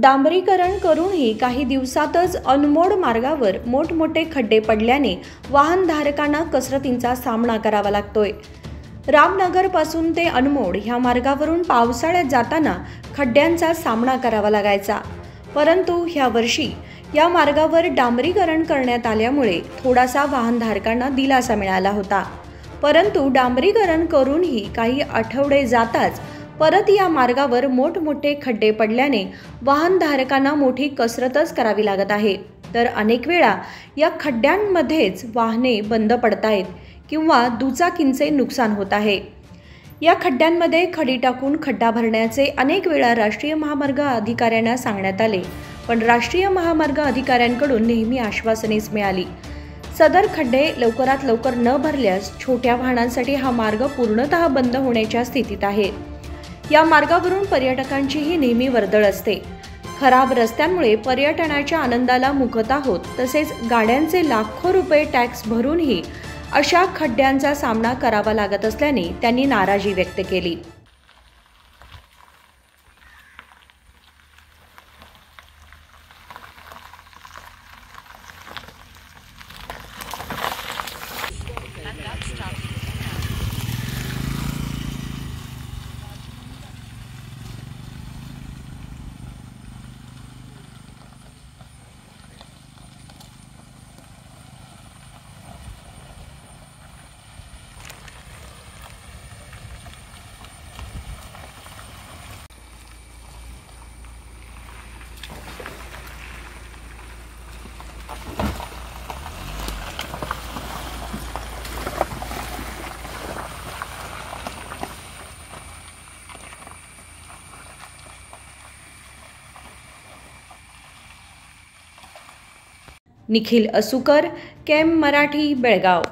डांबरीकरण करूनही काही दिवसातच अनमोड मार्गावर मोठमोठे खड्डे पडल्याने वाहनधारकांना कसरतींचा सामना करावा लागतोय। रामनगरपासून ते अनमोड ह्या मार्गावरून पावसाळ्यात जाताना खड्ड्यांचा सामना करावा लागायचा, परंतु ह्या वर्षी या मार्गावर डांबरीकरण करण्यात आल्यामुळे थोडासा वाहनधारकांना दिलासा मिळाला होता। परंतु डांबरीकरण करूनही काही आठवडे जाताच परत या मार्गावर मोठमोठे खड्डे पडल्याने वाहनधारकांना मोठी कसरतच करावी लागत आहे। तर अनेक वेळा या खड्ड्यांमध्येच वाहने बंद पडतायत किंवा दुचाकींचे नुकसान होत आहे। या खड्ड्यांमध्ये खडी टाकून खड्डा भरण्याचे अनेक वेळा राष्ट्रीय महामार्ग अधिकाऱ्यांना सांगण्यात आले, पण राष्ट्रीय महामार्ग अधिकाऱ्यांकडून नेहमी आश्वासनेच मिळाली। सदर खड्डे लवकरात लवकर न भरल्यास छोट्या वाहनांसाठी हा मार्ग पूर्णतः बंद होण्याच्या स्थितीत आहे। या मार्गावरून पर्यटकांचीही नेहमी वर्दळ असते। खराब रस्त्यांमुळे पर्यटनाच्या आनंदाला मुकता होत, तसेच गाड्यांचे लाखो रुपये टॅक्स भरूनही अशा खड्ड्यांचा सामना करावा लागत असल्याने त्यांनी नाराजी व्यक्त केली। निखिल असुकर, केम मराठी, बेळगाव।